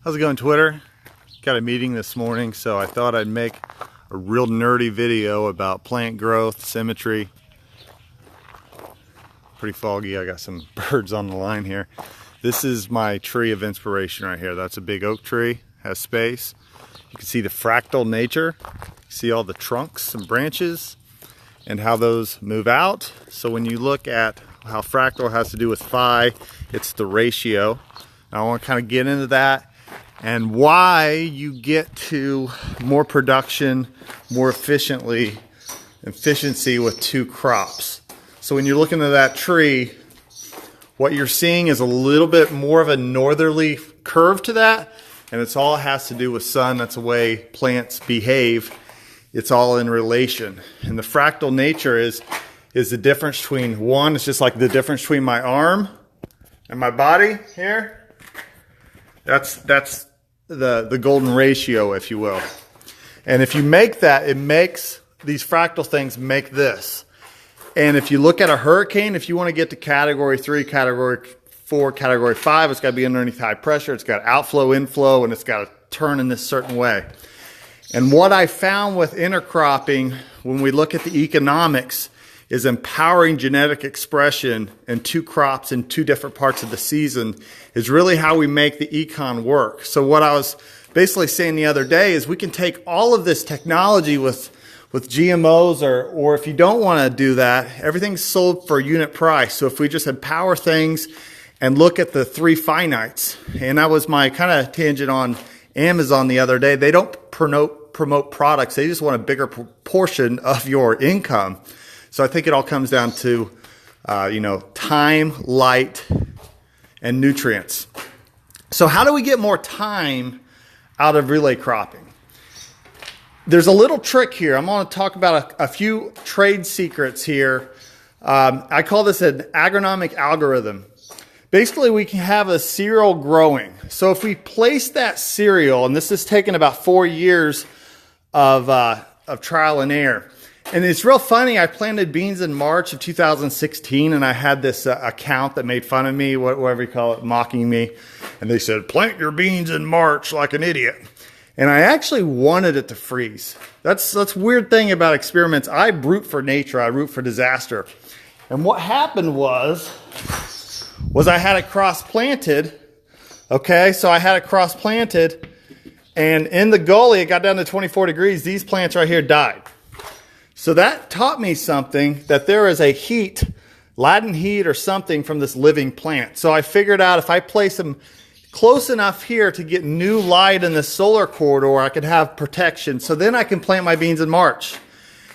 How's it going, Twitter? Got a meeting this morning, so I thought I'd make a real nerdy video about plant growth, symmetry. Pretty foggy. I got some birds on the line here. This is my tree of inspiration right here. That's a big oak tree, has space. You can see the fractal nature. See all the trunks and branches and how those move out. So when you look at how fractal has to do with phi, it's the ratio. I want to kind of get into that and why you get to more production, more efficiency with two crops. So when you're looking at that tree, what you're seeing is a little bit more of a northerly curve to that, and it's all has to do with sun. That's the way plants behave. It's all in relation. And the fractal nature is the difference between one, it's just like the difference between my arm and my body here. That's the golden ratio, if you will. And if you make that, it makes these fractal things make this. And if you look at a hurricane, if you want to get to category 3, category 4, category 5, it's got to be underneath high pressure. It's got outflow, inflow, and it's got to turn in this certain way. And what I found with intercropping, when we look at the economics, is empowering genetic expression in two crops in two different parts of the season is really how we make the econ work. So what I was basically saying the other day is we can take all of this technology with GMOs, or if you don't want to do that, everything's sold for unit price. So if we just empower things and look at the 3 finites, and that was my kind of tangent on Amazon the other day. They don't promote products. They just want a bigger portion of your income. So I think it all comes down to, time, light, and nutrients. So how do we get more time out of relay cropping? There's a little trick here. I'm going to talk about a few trade secrets here. I call this an agronomic algorithm. Basically, we can have a cereal growing. So if we place that cereal, and this has taken about 4 years of trial and error. And it's real funny. I planted beans in March of 2016, and I had this account that made fun of me, whatever you call it, mocking me. And they said, plant your beans in March like an idiot. And I actually wanted it to freeze. That's a weird thing about experiments. I root for nature. I root for disaster. And what happened was I had it cross-planted. Okay, so I had it cross-planted, and in the gully, it got down to 24 degrees. These plants right here died. So that taught me something, that there is a heat, latent heat or something from this living plant. So I figured out if I place them close enough here to get new light in the solar corridor, I could have protection. So then I can plant my beans in March.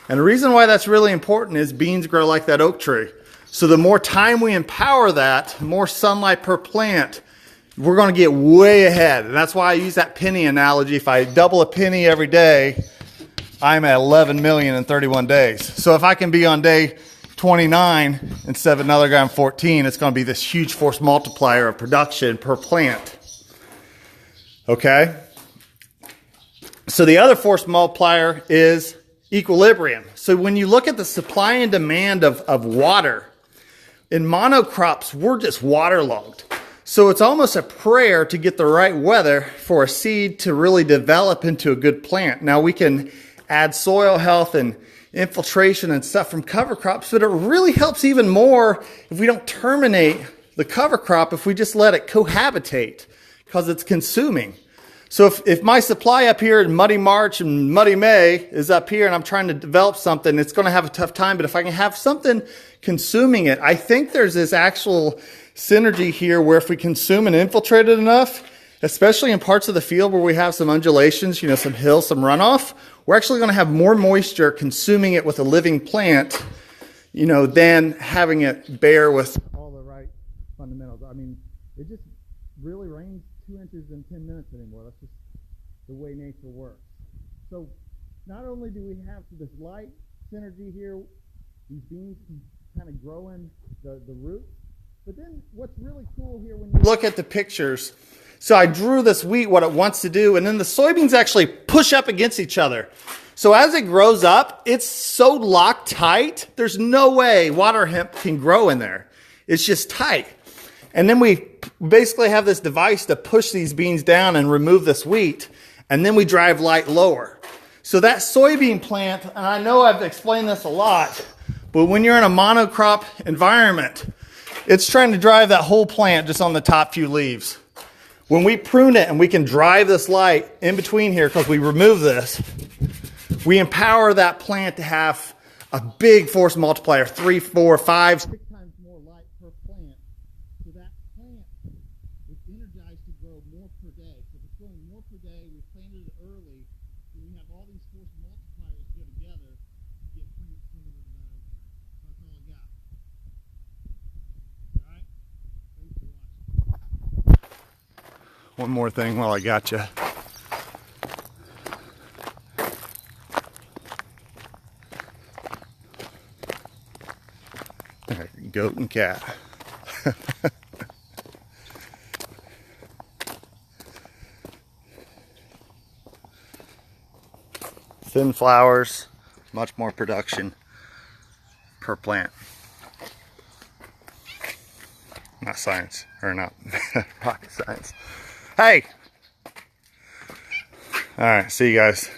And the reason why that's really important is beans grow like that oak tree. So the more time we empower that, the more sunlight per plant, we're going to get way ahead. And that's why I use that penny analogy. If I double a penny every day, I'm at 11 million in 31 days. So if I can be on day 29 instead of another guy on 14, it's going to be this huge force multiplier of production per plant. Okay? So the other force multiplier is equilibrium. So when you look at the supply and demand of water, in monocrops, we're just waterlogged. So it's almost a prayer to get the right weather for a seed to really develop into a good plant. Now we can add soil health and infiltration and stuff from cover crops, but it really helps even more if we don't terminate the cover crop, if we just let it cohabitate, because it's consuming. So if my supply up here in muddy March and muddy May is up here and I'm trying to develop something, it's going to have a tough time. But if I can have something consuming it, I think there's this actual synergy here where if we consume and infiltrate it enough, especially in parts of the field where we have some undulations, some hills, some runoff, we're actually going to have more moisture consuming it with a living plant, than having it bare with all the right fundamentals. I mean, it just really rains 2 inches in 10 minutes anymore. That's just the way nature works. So not only do we have this light synergy here, these beans can kind of grow in the roots, but then what's really cool here when you look at the pictures, so I drew this wheat, what it wants to do, and then the soybeans actually push up against each other. So as it grows up, it's so locked tight, there's no way water hemp can grow in there. It's just tight. And then we basically have this device to push these beans down and remove this wheat. And then we drive light lower. So that soybean plant, and I know I've explained this a lot, but when you're in a monocrop environment, it's trying to drive that whole plant just on the top few leaves. When we prune it and we can drive this light in between here because we remove this, we empower that plant to have a big force multiplier, 3, 4, 5, 6 times more light per plant. So that plant is energized to grow more per day. So if it's growing more per day, we planted it early, and we have all these force multipliers go together to get plants similar to that. That's all I got. All right? Thanks for watching. One more thing while I got you. Goat and cat. Thin flowers, much more production per plant. Not science, or not rocket science. Hey! Alright, see you guys.